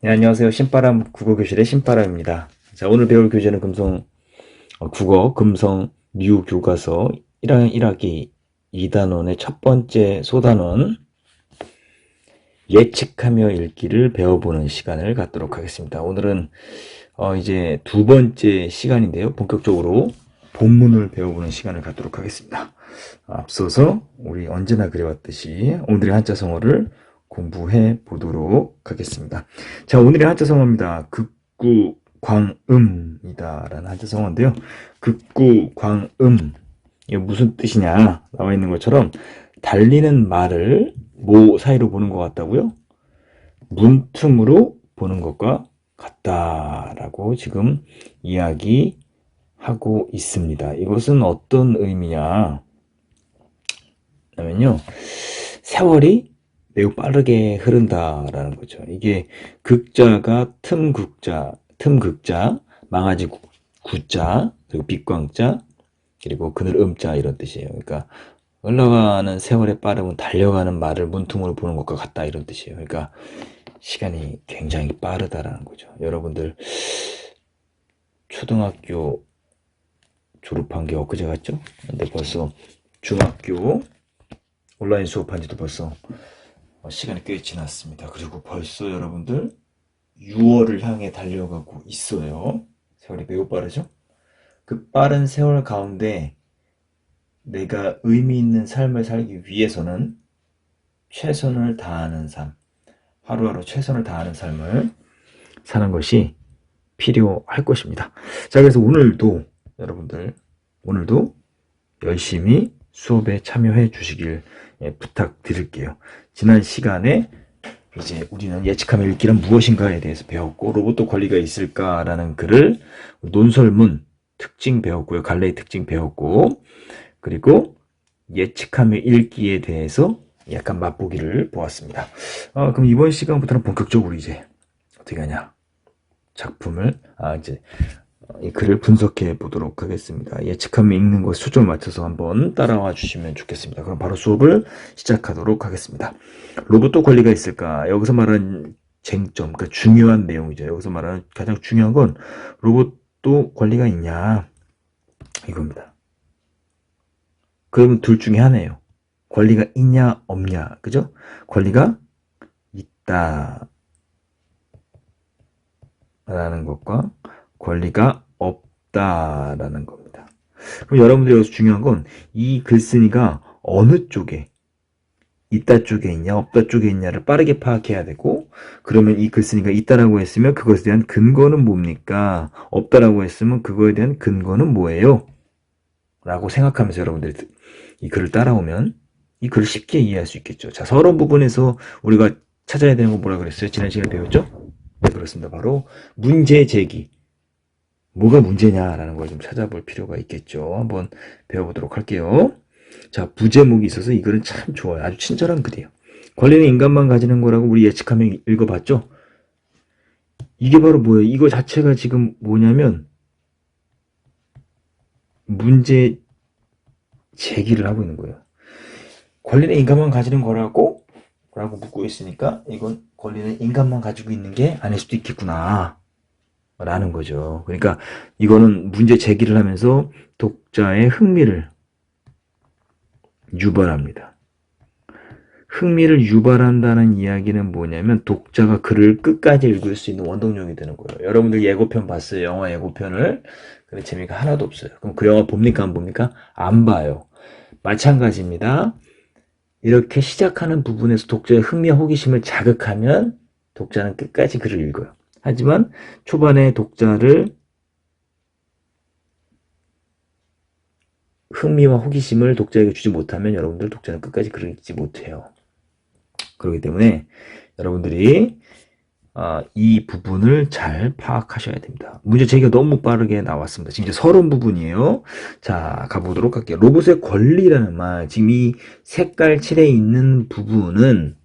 네, 안녕하세요. 신바람 국어교실의 신바람입니다. 자, 오늘 배울 교재는 국어 금성 류 교과서 1학년 1학기 2단원의 첫 번째 소단원 예측하며 읽기를 배워보는 시간을 갖도록 하겠습니다. 오늘은 이제 두 번째 시간인데요. 본격적으로 본문을 배워보는 시간을 갖도록 하겠습니다. 앞서서 우리 언제나 그래왔듯이 오늘의 한자성어를 공부해 보도록 하겠습니다. 자, 오늘의 한자성어입니다. 극구광음이다 라는 한자성어인데요. 극구광음, 이게 무슨 뜻이냐 나와 있는 것처럼 달리는 말을 모 사이로 보는 것 같다고요? 문틈으로 보는 것과 같다라고 지금 이야기하고 있습니다. 이것은 어떤 의미냐 하면요, 세월이 매우 빠르게 흐른다라는 거죠. 이게 극자가 틈극자, 망아지 구자, 그리고 빛광자, 그리고 그늘 음자 이런 뜻이에요. 그러니까 흘러가는 세월의 빠름은 달려가는 말을 문틈으로 보는 것과 같다 이런 뜻이에요. 그러니까 시간이 굉장히 빠르다라는 거죠. 여러분들 초등학교 졸업한 게 엊그제 같죠? 근데 벌써 중학교 온라인 수업한 지도 벌써 시간이 꽤 지났습니다. 그리고 벌써 여러분들 6월을 향해 달려가고 있어요. 세월이 매우 빠르죠? 그 빠른 세월 가운데 내가 의미 있는 삶을 살기 위해서는 최선을 다하는 삶, 하루하루 최선을 다하는 삶을 사는 것이 필요할 것입니다. 자, 그래서 여러분들, 오늘도 열심히 수업에 참여해 주시길 부탁드릴게요. 지난 시간에 이제 우리는 예측하며 읽기는 무엇인가에 대해서 배웠고, 로봇도 권리가 있을까라는 글을 논설문 특징 배웠고요. 갈래의 특징 배웠고, 그리고 예측하며 읽기에 대해서 약간 맛보기를 보았습니다. 그럼 이번 시간부터는 본격적으로 이제 어떻게 하냐, 작품을 이제 이 글을 분석해 보도록 하겠습니다. 예측하며 읽는 것에 초점을 맞춰서 한번 따라와 주시면 좋겠습니다. 그럼 바로 수업을 시작하도록 하겠습니다. 로봇도 권리가 있을까? 여기서 말하는 쟁점, 그러니까 중요한 내용이죠. 여기서 말하는 가장 중요한 건 로봇도 권리가 있냐 이겁니다. 그러면 둘 중에 하나예요. 권리가 있냐 없냐, 그죠? 권리가 있다 라는 것과 권리가 없다라는 겁니다. 그럼 여러분들이 여기서 중요한 건 이 글쓴이가 어느 쪽에, 있다 쪽에 있냐 없다 쪽에 있냐를 빠르게 파악해야 되고, 그러면 이 글쓴이가 있다라고 했으면 그것에 대한 근거는 뭡니까? 없다라고 했으면 그거에 대한 근거는 뭐예요? 라고 생각하면서 여러분들이 이 글을 따라오면 이 글을 쉽게 이해할 수 있겠죠. 자, 서론 부분에서 우리가 찾아야 되는 건 뭐라 그랬어요? 지난 시간에 배웠죠? 네, 그렇습니다. 바로 문제 제기. 뭐가 문제냐라는 걸 좀 찾아볼 필요가 있겠죠. 한번 배워보도록 할게요. 자, 부제목이 있어서 이 글은 참 좋아요. 아주 친절한 글이에요. 권리는 인간만 가지는 거라고 우리 예측하며 읽어봤죠? 이게 바로 뭐예요? 이거 자체가 지금 뭐냐면 문제 제기를 하고 있는 거예요. 권리는 인간만 가지는 거라고? 라고 묻고 있으니까 이건 권리는 인간만 가지고 있는 게 아닐 수도 있겠구나 라는 거죠. 그러니까 이거는 문제 제기를 하면서 독자의 흥미를 유발합니다. 흥미를 유발한다는 이야기는 뭐냐면 독자가 글을 끝까지 읽을 수 있는 원동력이 되는 거예요. 여러분들 예고편 봤어요? 영화 예고편을. 근데 재미가 하나도 없어요. 그럼 그 영화 봅니까 안 봅니까? 안 봐요. 마찬가지입니다. 이렇게 시작하는 부분에서 독자의 흥미와 호기심을 자극하면 독자는 끝까지 글을 읽어요. 하지만 초반에 독자를 흥미와 호기심을 독자에게 주지 못하면 여러분들 독자는 끝까지 글을 읽지 못해요. 그렇기 때문에 여러분들이 이 부분을 잘 파악하셔야 됩니다. 문제 제기가 너무 빠르게 나왔습니다. 지금 이제 서론 부분이에요. 자, 가보도록 할게요. 로봇의 권리라는 말, 지금 이 색깔 칠에 있는 부분은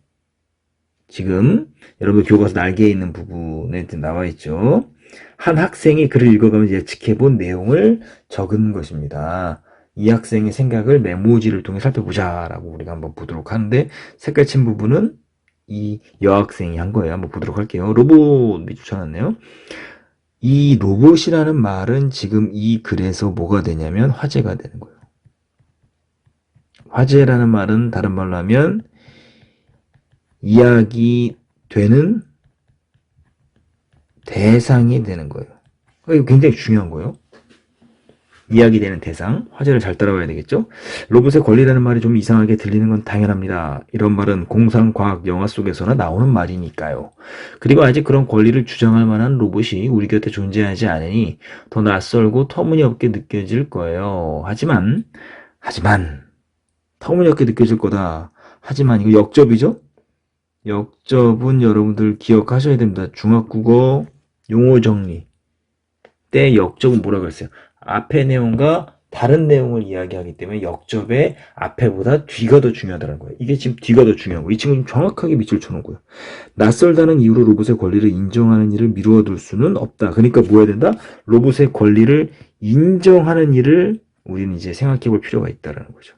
지금 여러분 교과서 날개에 있는 부분에 나와 있죠. 한 학생이 글을 읽어가면서 예측해본 내용을 적은 것입니다. 이 학생의 생각을 메모지를 통해 살펴보자 라고 우리가 한번 보도록 하는데, 색깔 친 부분은 이 여학생이 한 거예요. 한번 보도록 할게요. 로봇이 추천했네요. 이 로봇이라는 말은 지금 이 글에서 뭐가 되냐면 화제가 되는 거예요. 화제라는 말은 다른 말로 하면 이야기 되는 대상이 되는 거예요. 이거 굉장히 중요한 거예요. 이야기되는 대상, 화제를 잘 따라와야 되겠죠? 로봇의 권리라는 말이 좀 이상하게 들리는 건 당연합니다. 이런 말은 공상과학 영화 속에서나 나오는 말이니까요. 그리고 아직 그런 권리를 주장할 만한 로봇이 우리 곁에 존재하지 않으니 더 낯설고 터무니없게 느껴질 거예요. 하지만 터무니없게 느껴질 거다. 하지만 이거 역접이죠? 역접은 여러분들 기억하셔야 됩니다. 중학국어 용어 정리 때 역접은 뭐라고 했어요? 앞의 내용과 다른 내용을 이야기하기 때문에 역접의 앞에보다 뒤가 더 중요하다는 거예요. 이게 지금 뒤가 더 중요한 거예요. 이 친구는 정확하게 밑줄 쳐놓은 거예요. 낯설다는 이유로 로봇의 권리를 인정하는 일을 미루어둘 수는 없다. 그러니까 뭐 해야 된다? 로봇의 권리를 인정하는 일을 우리는 이제 생각해 볼 필요가 있다는 거죠.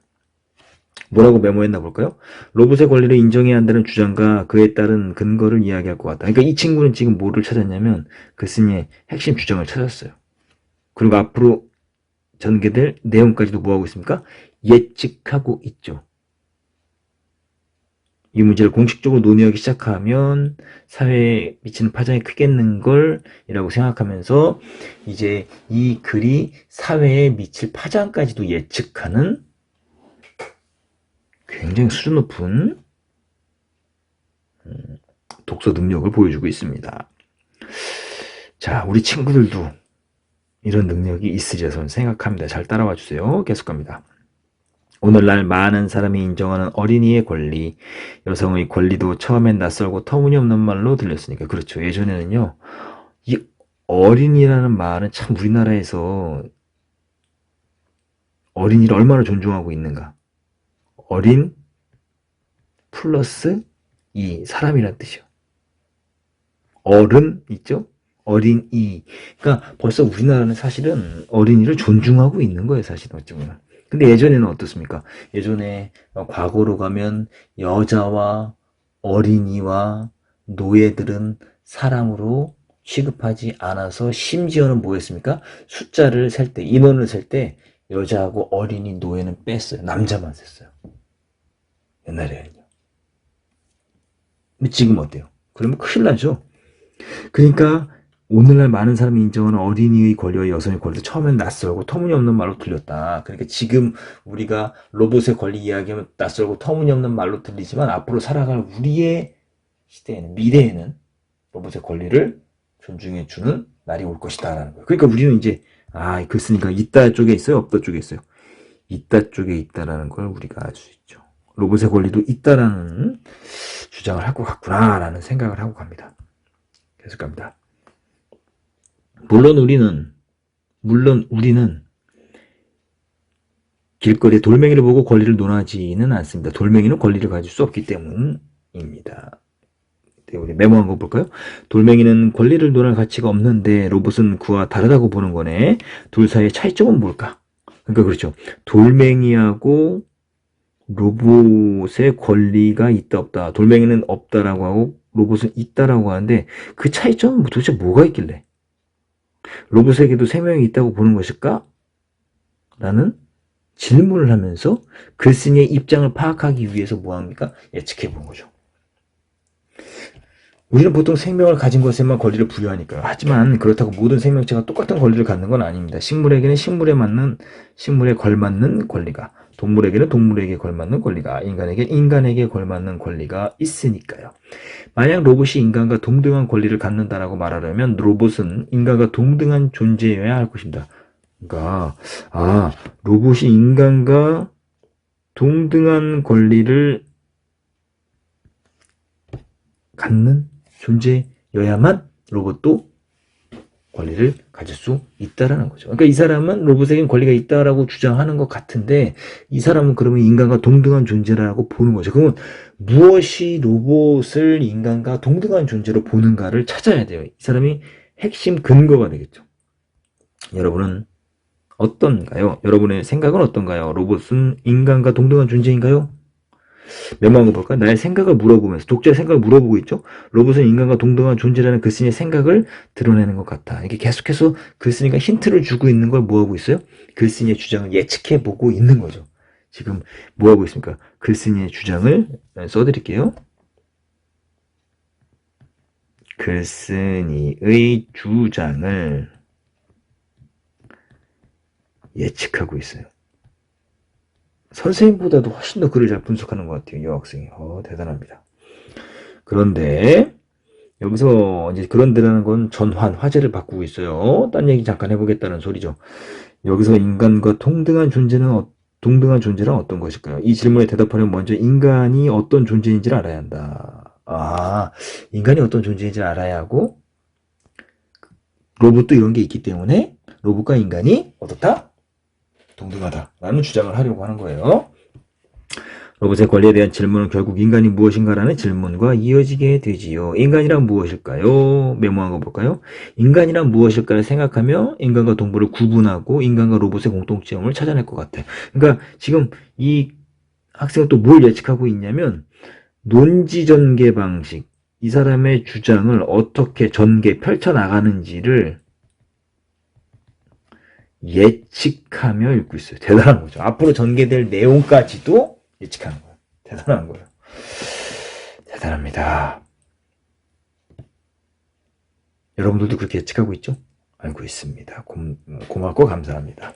뭐라고 메모했나 볼까요? 로봇의 권리를 인정해야 한다는 주장과 그에 따른 근거를 이야기할 것 같다. 그러니까 이 친구는 지금 뭐를 찾았냐면 글쓴이의 핵심 주장을 찾았어요. 그리고 앞으로 전개될 내용까지도 뭐하고 있습니까? 예측하고 있죠. 이 문제를 공식적으로 논의하기 시작하면 사회에 미치는 파장이 크겠는 걸 이라고 생각하면서 이제 이 글이 사회에 미칠 파장까지도 예측하는 굉장히 수준 높은 독서 능력을 보여주고 있습니다. 자, 우리 친구들도 이런 능력이 있으리라 저는 생각합니다. 잘 따라와 주세요. 계속 갑니다. 오늘날 많은 사람이 인정하는 어린이의 권리, 여성의 권리도 처음엔 낯설고 터무니없는 말로 들렸으니까. 그렇죠. 예전에는요, 이 어린이라는 말은 참 우리나라에서 어린이를 얼마나 존중하고 있는가. 어린 플러스 이 사람이란 뜻이요. 어른 있죠? 어린이. 그러니까 벌써 우리나라는 사실은 어린이를 존중하고 있는 거예요, 사실은 어쩌면. 근데 예전에는 어떻습니까? 예전에 과거로 가면 여자와 어린이와 노예들은 사람으로 취급하지 않아서 심지어는 뭐였습니까? 숫자를 셀 때, 인원을 셀 때 여자하고 어린이, 노예는 뺐어요. 남자만 셌어요. 옛날에는요. 근데 지금 어때요? 그러면 큰일 나죠? 그러니까 오늘날 많은 사람이 인정하는 어린이의 권리와 여성의 권리도 처음엔 낯설고 터무니없는 말로 들렸다. 그러니까 지금 우리가 로봇의 권리 이야기하면 낯설고 터무니없는 말로 들리지만 앞으로 살아갈 우리의 시대에는, 미래에는 로봇의 권리를 존중해주는 날이 올 것이다 라는 거예요. 그러니까 우리는 이제 글 쓰니까 있다 쪽에 있어요? 없다 쪽에 있어요? 있다 쪽에 있다라는 걸 우리가 알 수 있죠. 로봇의 권리도 있다라는 주장을 할 것 같구나 라는 생각을 하고 갑니다. 계속 갑니다. 물론 우리는 길거리에 돌멩이를 보고 권리를 논하지는 않습니다. 돌멩이는 권리를 가질 수 없기 때문입니다. 우리 메모한 거 볼까요? 돌멩이는 권리를 논할 가치가 없는데 로봇은 그와 다르다고 보는 거네. 둘 사이의 차이점은 뭘까? 그러니까 그렇죠. 돌멩이하고 로봇의 권리가 있다 없다. 돌멩이는 없다라고 하고 로봇은 있다라고 하는데 그 차이점은 도대체 뭐가 있길래 로봇에게도 생명이 있다고 보는 것일까? 라는 질문을 하면서 글쓴이의 입장을 파악하기 위해서 뭐합니까? 예측해 보는 거죠. 우리는 보통 생명을 가진 것에만 권리를 부여하니까요. 하지만 그렇다고 모든 생명체가 똑같은 권리를 갖는 건 아닙니다. 식물에게는 식물에 걸맞는 권리가, 동물에게는 동물에게 걸맞는 권리가, 인간에게 걸맞는 권리가 있으니까요. 만약 로봇이 인간과 동등한 권리를 갖는다라고 말하려면 로봇은 인간과 동등한 존재여야 할 것입니다. 그러니까 로봇이 인간과 동등한 권리를 갖는 존재여야만 로봇도 권리를 가질 수 있다라는 거죠. 그러니까 이 사람은 로봇에겐 권리가 있다라고 주장하는 것 같은데 이 사람은 그러면 인간과 동등한 존재라고 보는 거죠. 그러면 무엇이 로봇을 인간과 동등한 존재로 보는가를 찾아야 돼요. 이 사람이 핵심 근거가 되겠죠. 여러분은 어떤가요? 여러분의 생각은 어떤가요? 로봇은 인간과 동등한 존재인가요? 메모한 거 볼까? 나의 생각을 물어보면서 독자의 생각을 물어보고 있죠. 로봇은 인간과 동등한 존재라는 글쓴이의 생각을 드러내는 것 같아. 이게 계속해서 글쓴이가 힌트를 주고 있는 걸 뭐하고 있어요? 글쓴이의 주장을 예측해보고 있는 거죠. 지금 뭐하고 있습니까? 글쓴이의 주장을 써드릴게요. 글쓴이의 주장을 예측하고 있어요. 선생님보다도 훨씬 더 글을 잘 분석하는 것 같아요. 이 여학생이. 대단합니다. 그런데 여기서 이제 그런데라는 건 전환, 화제를 바꾸고 있어요. 딴 얘기 잠깐 해보겠다는 소리죠. 여기서 인간과 동등한 존재란 어떤 것일까요? 이 질문에 대답하려면 먼저 인간이 어떤 존재인지를 알아야 한다. 인간이 어떤 존재인지를 알아야 하고 로봇도 이런 게 있기 때문에 로봇과 인간이 어떻다? 동등하다라는 주장을 하려고 하는 거예요. 로봇의 권리에 대한 질문은 결국 인간이 무엇인가라는 질문과 이어지게 되지요. 인간이란 무엇일까요? 메모한 거 볼까요? 인간이란 무엇일까를 생각하며 인간과 동물을 구분하고 인간과 로봇의 공통점을 찾아낼 것 같아요. 그러니까 지금 이 학생은 또 뭘 예측하고 있냐면 논지 전개 방식, 이 사람의 주장을 어떻게 펼쳐나가는지를 예측하며 읽고 있어요. 대단한 거죠. 앞으로 전개될 내용까지도 예측하는 거예요. 대단한 거예요. 대단합니다. 여러분들도 그렇게 예측하고 있죠? 알고 있습니다. 고맙고 감사합니다.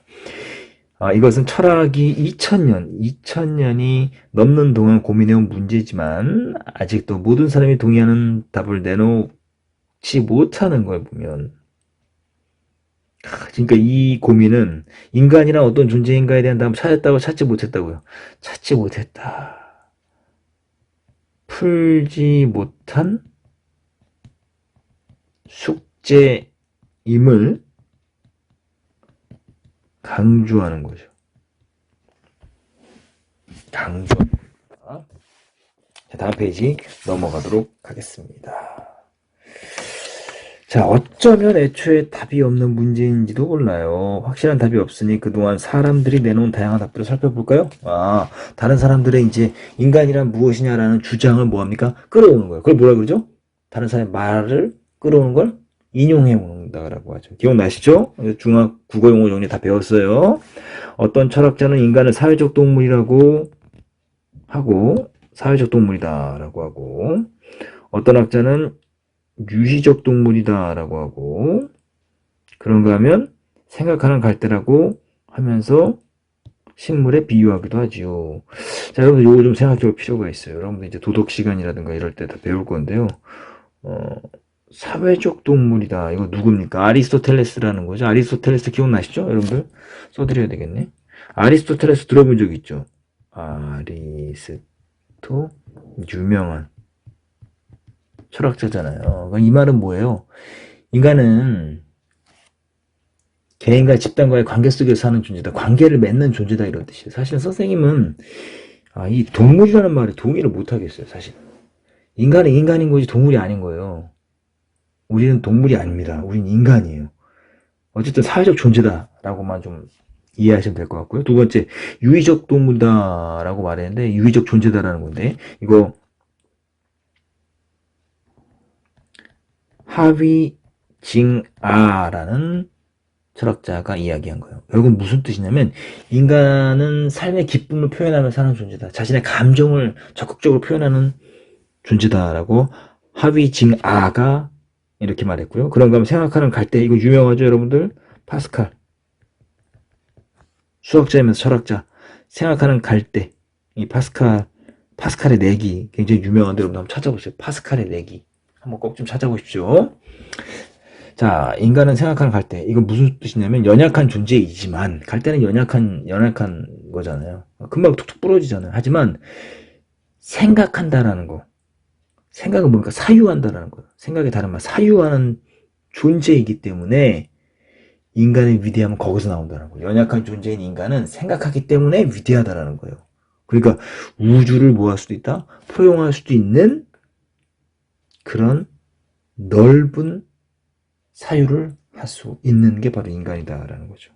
이것은 철학이 2000년이 넘는 동안 고민해온 문제지만 아직도 모든 사람이 동의하는 답을 내놓지 못하는 걸 보면 그러니까 이 고민은 인간이란 어떤 존재인가에 대한 답을 찾았다고 찾지 못했다고요. 찾지 못했다. 풀지 못한 숙제임을 강조하는 거죠. 강조합니다. 다음 페이지 넘어가도록 하겠습니다. 자, 어쩌면 애초에 답이 없는 문제인지도 몰라요. 확실한 답이 없으니 그동안 사람들이 내놓은 다양한 답들을 살펴볼까요? 다른 사람들의 이제 인간이란 무엇이냐라는 주장을 뭐합니까? 끌어오는 거예요. 그걸 뭐라 그러죠? 다른 사람의 말을 끌어오는 걸 인용해 온다라고 하죠. 기억나시죠? 중학 국어 용어 정리 다 배웠어요. 어떤 철학자는 인간을 사회적 동물이라고 하고 사회적 동물이다라고 하고 어떤 학자는 유희적 동물이다라고 하고 그런가 하면 생각하는 갈대라고 하면서 식물에 비유하기도 하지요. 자, 여러분들 요거 좀 생각해 볼 필요가 있어요. 여러분들 이제 도덕 시간이라든가 이럴 때 다 배울 건데요. 사회적 동물이다. 이거 누굽니까? 아리스토텔레스라는 거죠. 아리스토텔레스 기억나시죠? 여러분들 써드려야 되겠네. 아리스토텔레스 들어본 적 있죠? 유명한 철학자잖아요. 이 말은 뭐예요? 인간은 개인과 집단과의 관계 속에서 사는 존재다. 관계를 맺는 존재다. 이런 뜻이에요. 사실 선생님은 이 동물이라는 말에 동의를 못하겠어요. 사실 인간은 인간인 거지 동물이 아닌 거예요. 우리는 동물이 아닙니다. 우리는 인간이에요. 어쨌든 사회적 존재다라고만 좀 이해하시면 될 것 같고요. 두 번째, 유의적 동물다라고 말했는데 유의적 존재다라는 건데 이거 하위징아라는 철학자가 이야기한 거예요. 결국은 무슨 뜻이냐면 인간은 삶의 기쁨을 표현하며 사는 존재다. 자신의 감정을 적극적으로 표현하는 존재다라고 하위징아가 이렇게 말했고요. 그런가 하면 생각하는 갈대, 이거 유명하죠 여러분들? 파스칼, 수학자이면서 철학자. 생각하는 갈대, 이 파스칼의 내기 굉장히 유명한데 여러분들 한번 찾아보세요. 파스칼의 내기 한번 꼭 좀 찾아보십시오. 자, 인간은 생각하는 갈대, 이건 무슨 뜻이냐면 연약한 존재이지만, 갈대는 연약한 거잖아요. 금방 툭툭 부러지잖아요. 하지만 생각한다라는 거, 생각은 뭡니까? 사유한다라는 거예요. 생각의 다른 말, 사유하는 존재이기 때문에 인간의 위대함은 거기서 나온다는 거예요. 연약한 존재인 인간은 생각하기 때문에 위대하다라는 거예요. 그러니까 우주를 뭐 할 수도 있다? 포용할 수도 있는 그런 넓은 사유를 할 수 있는 게 바로 인간이다라는 거죠.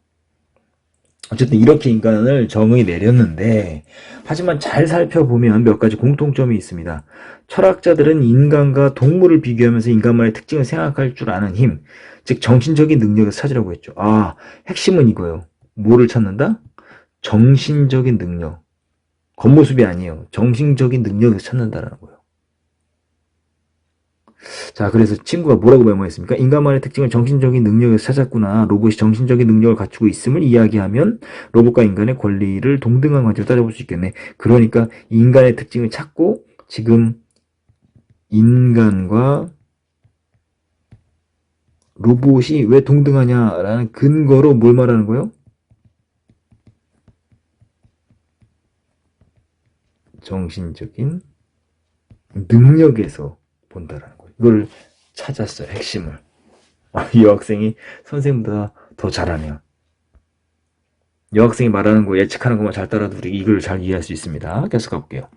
어쨌든 이렇게 인간을 정의 내렸는데, 하지만 잘 살펴보면 몇 가지 공통점이 있습니다. 철학자들은 인간과 동물을 비교하면서 인간만의 특징을 생각할 줄 아는 힘, 즉 정신적인 능력을 찾으라고 했죠. 아, 핵심은 이거예요. 뭐를 찾는다? 정신적인 능력. 겉모습이 아니에요. 정신적인 능력을 찾는다라는 거예요. 자, 그래서 친구가 뭐라고 메모했습니까? 인간만의 특징을 정신적인 능력에서 찾았구나. 로봇이 정신적인 능력을 갖추고 있음을 이야기하면 로봇과 인간의 권리를 동등한 관점으로 따져볼 수 있겠네. 그러니까 인간의 특징을 찾고 지금 인간과 로봇이 왜 동등하냐라는 근거로 뭘 말하는 거예요? 정신적인 능력에서 본다라는 거예요. 이걸 찾았어요. 핵심을. 이 여학생이 선생님보다 더 잘하네요. 여학생이 말하는 거 예측하는 것만 잘 따라도 우리 이걸 잘 이해할 수 있습니다. 계속 가볼게요.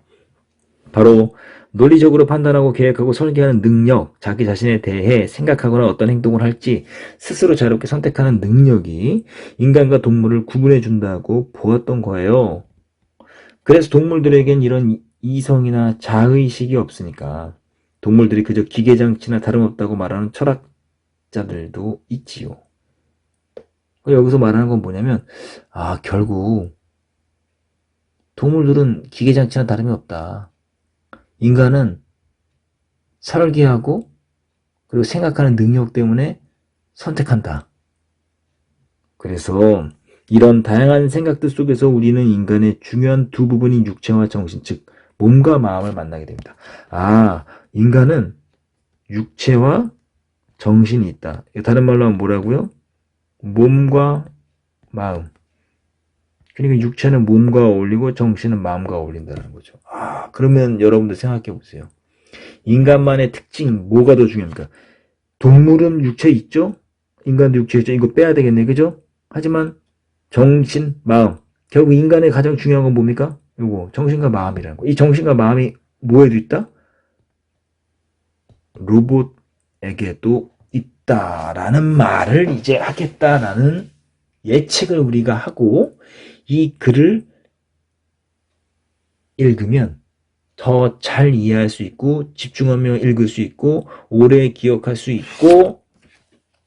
바로 논리적으로 판단하고 계획하고 설계하는 능력, 자기 자신에 대해 생각하거나 어떤 행동을 할지 스스로 자유롭게 선택하는 능력이 인간과 동물을 구분해 준다고 보았던 거예요. 그래서 동물들에겐 이런 이성이나 자의식이 없으니까 동물들이 그저 기계장치나 다름없다고 말하는 철학자들도 있지요. 여기서 말하는 건 뭐냐면, 결국 동물들은 기계장치나 다름이 없다. 인간은 설계하고 그리고 생각하는 능력 때문에 선택한다. 그래서 이런 다양한 생각들 속에서 우리는 인간의 중요한 두 부분인 육체와 정신, 즉 몸과 마음을 만나게 됩니다. 인간은 육체와 정신이 있다. 다른 말로 하면 뭐라고요? 몸과 마음. 그러니까 육체는 몸과 어울리고 정신은 마음과 어울린다는 거죠. 그러면 여러분들 생각해 보세요. 인간만의 특징 뭐가 더 중요합니까? 동물은 육체 있죠? 인간도 육체 있죠? 이거 빼야 되겠네, 그죠? 하지만 정신, 마음. 결국 인간의 가장 중요한 건 뭡니까? 요거 정신과 마음이라는 거. 이 정신과 마음이 뭐에도 있다? 로봇에게도 있다라는 말을 이제 하겠다라는 예측을 우리가 하고 이 글을 읽으면 더 잘 이해할 수 있고 집중하며 읽을 수 있고 오래 기억할 수 있고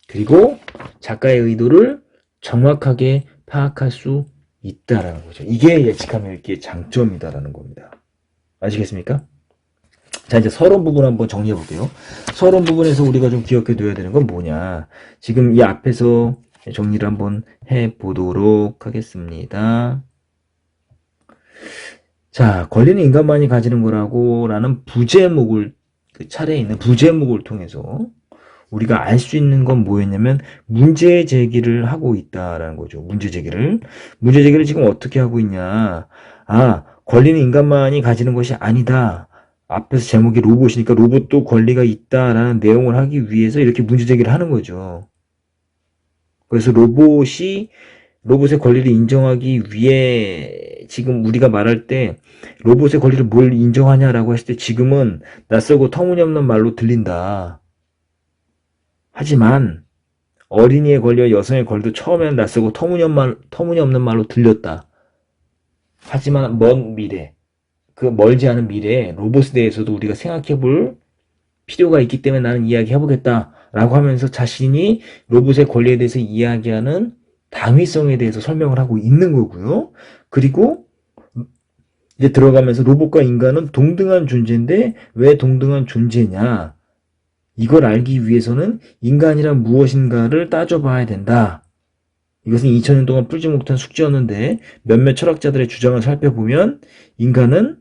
그리고 작가의 의도를 정확하게 파악할 수 있다라는 거죠. 이게 예측하며 읽기의 장점이다라는 겁니다. 아시겠습니까? 자, 이제 서론 부분 한번 정리해 볼게요. 서론 부분에서 우리가 좀 기억해 둬야 되는 건 뭐냐. 지금 이 앞에서 정리를 한번 해 보도록 하겠습니다. 자, 권리는 인간만이 가지는 거라고 라는 부제목을, 그 차례에 있는 부제목을 통해서 우리가 알 수 있는 건 뭐였냐면 문제 제기를 하고 있다라는 거죠. 문제 제기를 지금 어떻게 하고 있냐. 권리는 인간만이 가지는 것이 아니다. 앞에서 제목이 로봇이니까 로봇도 권리가 있다라는 내용을 하기 위해서 이렇게 문제 제기를 하는 거죠. 그래서 로봇의 권리를 인정하기 위해 지금 우리가 말할 때 로봇의 권리를 뭘 인정하냐라고 했을 때 지금은 낯설고 터무니없는 말로 들린다. 하지만 어린이의 권리와 여성의 권리도 처음에는 낯설고 터무니없는 말로 들렸다. 하지만 먼 미래, 그 멀지 않은 미래에 로봇에 대해서도 우리가 생각해 볼 필요가 있기 때문에 나는 이야기해보겠다 라고 하면서 자신이 로봇의 권리에 대해서 이야기하는 당위성에 대해서 설명을 하고 있는 거고요. 그리고 이제 들어가면서 로봇과 인간은 동등한 존재인데 왜 동등한 존재냐. 이걸 알기 위해서는 인간이란 무엇인가를 따져봐야 된다. 이것은 2000년 동안 풀지 못한 숙제였는데 몇몇 철학자들의 주장을 살펴보면 인간은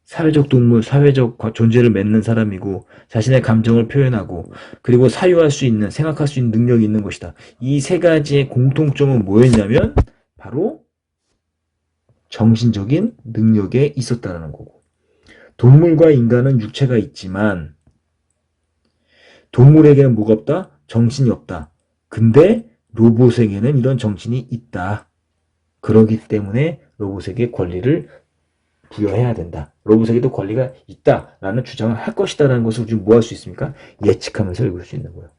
사회적 동물, 사회적 존재를 맺는 사람이고 자신의 감정을 표현하고 그리고 사유할 수 있는, 생각할 수 있는 능력이 있는 것이다. 이 세 가지의 공통점은 뭐였냐면 바로 정신적인 능력에 있었다는 거고 동물과 인간은 육체가 있지만 동물에게는 뭐가 없다? 정신이 없다. 근데 로봇에게는 이런 정신이 있다. 그러기 때문에 로봇에게 권리를 부여해야 된다. 로봇에게도 권리가 있다라는 주장을 할 것이다라는 것을 지금 뭐 할 수 있습니까? 예측하면서 읽을 수 있는 거예요.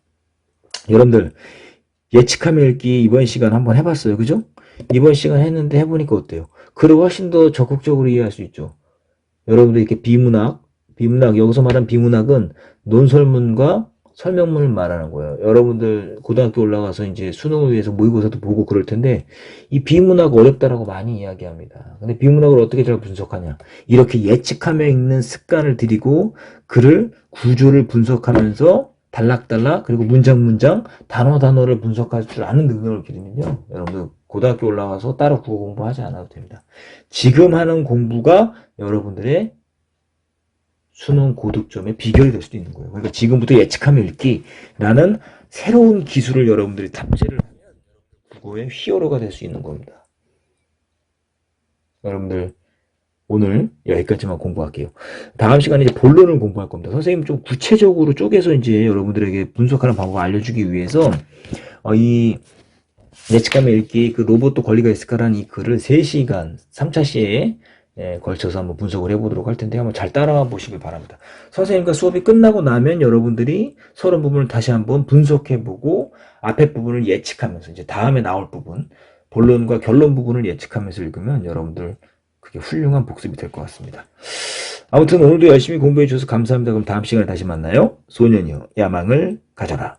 여러분들 예측하며 읽기 이번 시간 한번 해봤어요. 그죠? 이번 시간 했는데 해보니까 어때요? 글을 훨씬 더 적극적으로 이해할 수 있죠. 여러분들 이렇게 비문학, 여기서 말한 비문학은 논설문과 설명문을 말하는 거예요. 여러분들 고등학교 올라가서 이제 수능을 위해서 모의고사도 보고 그럴 텐데, 이 비문학 어렵다라고 많이 이야기합니다. 근데 비문학을 어떻게 잘 분석하냐? 이렇게 예측하며 읽는 습관을 들이고 글을 구조를 분석하면서 단락단락 그리고 문장 단어를 분석할 줄 아는 능력을 기르면요, 여러분들 고등학교 올라가서 따로 국어 공부하지 않아도 됩니다. 지금 하는 공부가 여러분들의 수능 고득점의 비결이 될 수도 있는 거예요. 그러니까 지금부터 예측하며 읽기라는 새로운 기술을 여러분들이 탑재를 하면 국어의 히어로가 될 수 있는 겁니다. 여러분들 오늘 여기까지만 공부할게요. 다음 시간에 이제 본론을 공부할 겁니다. 선생님 좀 구체적으로 쪼개서 이제 여러분들에게 분석하는 방법을 알려주기 위해서 이 예측하며 읽기 그 로봇도 권리가 있을까라는 이 글을 3시간 3차 시에 걸쳐서 한번 분석을 해보도록 할 텐데 한번 잘 따라와 보시길 바랍니다. 선생님과 수업이 끝나고 나면 여러분들이 서론 부분을 다시 한번 분석해보고 앞에 부분을 예측하면서 이제 다음에 나올 부분, 본론과 결론 부분을 예측하면서 읽으면 여러분들 그게 훌륭한 복습이 될 것 같습니다. 아무튼 오늘도 열심히 공부해 주셔서 감사합니다. 그럼 다음 시간에 다시 만나요. 소년이여 야망을 가져라.